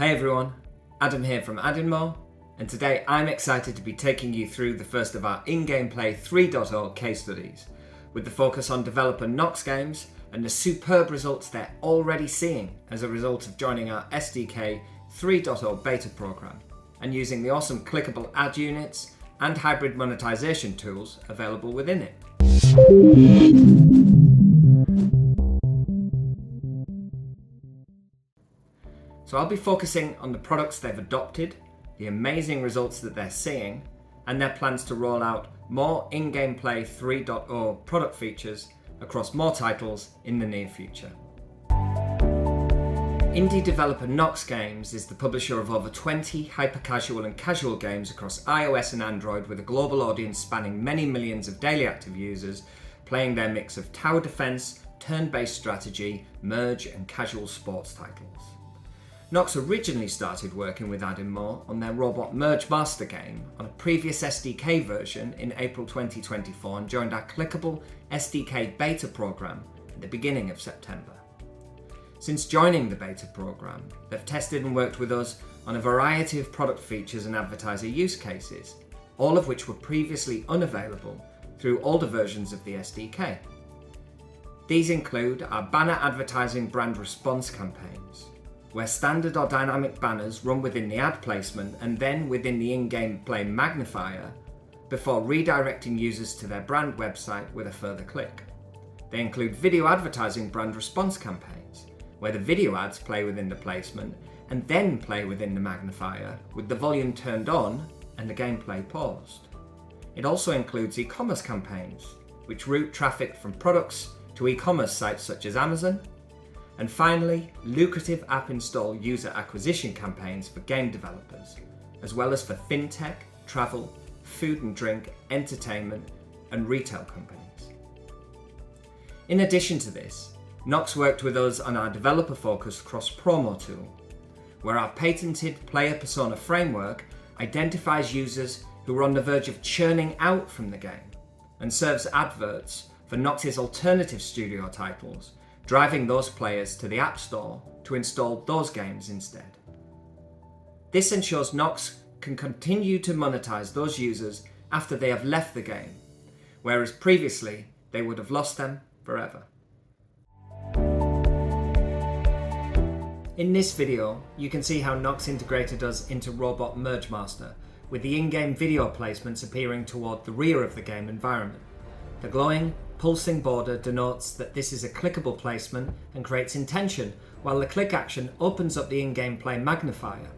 Hi everyone, Adam here from AdInMo, and today I'm excited to be taking you through the first of our InGamePlay 3.0 case studies, with the focus on developer NOXGAMES and the superb results they're already seeing as a result of joining our SDK 3.0 beta program and using the awesome clickable ad units and hybrid monetization tools available within it. So I'll be focusing on the products they've adopted, the amazing results that they're seeing, and their plans to roll out more InGamePlay 3.0 product features across more titles in the near future. Indie developer NOXGAMES is the publisher of over 20 hyper-casual and casual games across iOS and Android, with a global audience spanning many millions of daily active users playing their mix of tower defense, turn-based strategy, merge and casual sports titles. Nox originally started working with AdInMo on their Robot Merge Master game on a previous SDK version in April 2024 and joined our clickable SDK beta program at the beginning of September. Since joining the beta program, they've tested and worked with us on a variety of product features and advertiser use cases, all of which were previously unavailable through older versions of the SDK. These include our banner advertising brand response campaigns, where standard or dynamic banners run within the ad placement and then within the InGamePlay magnifier before redirecting users to their brand website with a further click. They include video advertising brand response campaigns, where the video ads play within the placement and then play within the magnifier with the volume turned on and the gameplay paused. It also includes e-commerce campaigns, which route traffic from products to e-commerce sites such as Amazon. And finally, lucrative app install user acquisition campaigns for game developers, as well as for fintech, travel, food and drink, entertainment, and retail companies. In addition to this, Nox worked with us on our developer-focused cross-promo tool, where our patented player persona framework identifies users who are on the verge of churning out from the game and serves adverts for Nox's alternative studio titles, driving those players to the App Store to install those games instead. This ensures Nox can continue to monetize those users after they have left the game, whereas previously they would have lost them forever. In this video, you can see how Nox integrated us into Robot Merge Master, with the in-game video placements appearing toward the rear of the game environment. The glowing, pulsing border denotes that this is a clickable placement and creates intention, while the click action opens up the in-gameplay magnifier.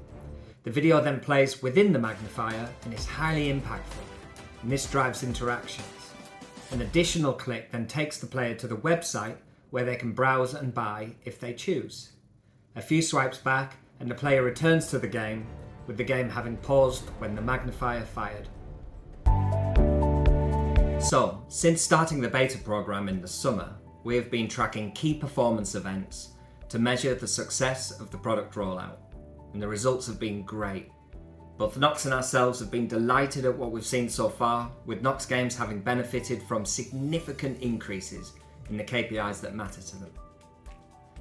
The video then plays within the magnifier and is highly impactful, and this drives interactions. An additional click then takes the player to the website where they can browse and buy if they choose. A few swipes back and the player returns to the game, with the game having paused when the magnifier fired. So, since starting the beta program in the summer, we have been tracking key performance events to measure the success of the product rollout, and the results have been great. Both Nox and ourselves have been delighted at what we've seen so far, with NOXGAMES having benefited from significant increases in the KPIs that matter to them.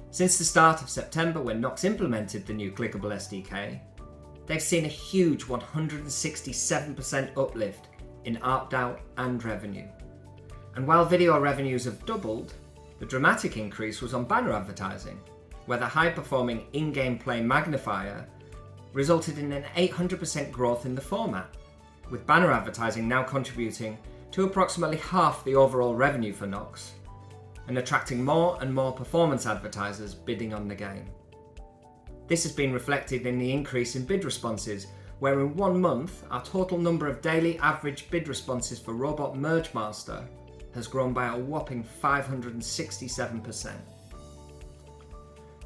Since the start of September, when Nox implemented the new clickable SDK, they've seen a huge 167% uplift in ARPDAU and revenue. And while video revenues have doubled, the dramatic increase was on banner advertising, where the high-performing in-gameplay magnifier resulted in an 800% growth in the format, with banner advertising now contributing to approximately half the overall revenue for Nox, and attracting more and more performance advertisers bidding on the game. This has been reflected in the increase in bid responses, where in 1 month, our total number of daily average bid responses for Robot Merge Master has grown by a whopping 567%.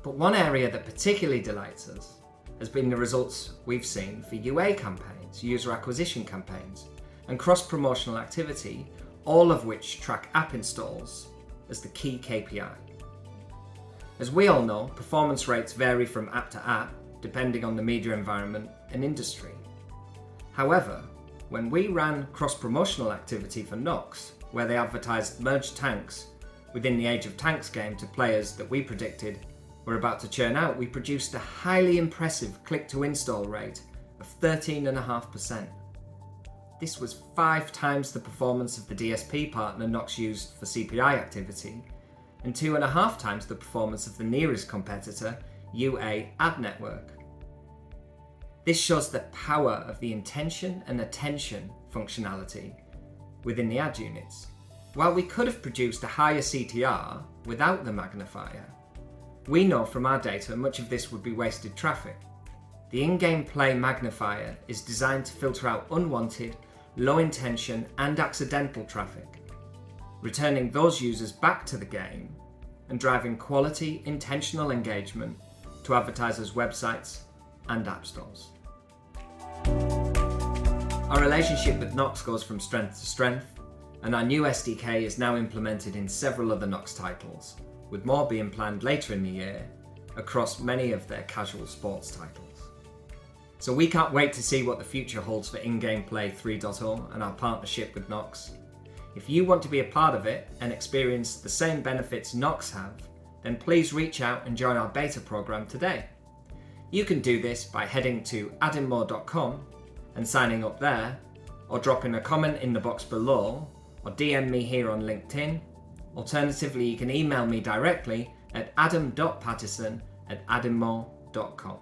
But one area that particularly delights us has been the results we've seen for UA campaigns, user acquisition campaigns, and cross-promotional activity, all of which track app installs as the key KPI. As we all know, performance rates vary from app to app, depending on the media environment and industry. However, when we ran cross-promotional activity for Nox, where they advertised merged tanks within the Age of Tanks game to players that we predicted we're about to churn out, we produced a highly impressive click-to-install rate of 13.5%. This was 5 times the performance of the DSP partner Nox used for CPI activity, and 2.5 times the performance of the nearest competitor, UA Ad Network. This shows the power of the intention and attention functionality within the ad units. While we could have produced a higher CTR without the magnifier, we know from our data much of this would be wasted traffic. The InGamePlay magnifier is designed to filter out unwanted, low intention and accidental traffic, returning those users back to the game and driving quality, intentional engagement to advertisers' websites and app stores. Our relationship with Nox goes from strength to strength, and our new SDK is now implemented in several other Nox titles, with more being planned later in the year across many of their casual sports titles. So we can't wait to see what the future holds for InGamePlay 3.0 and our partnership with Nox. If you want to be a part of it and experience the same benefits Nox have, then please reach out and join our beta program today. You can do this by heading to adinmo.com and signing up there, or dropping a comment in the box below, or DM me here on LinkedIn. Alternatively, you can email me directly at adam.pattison@adinmo.com.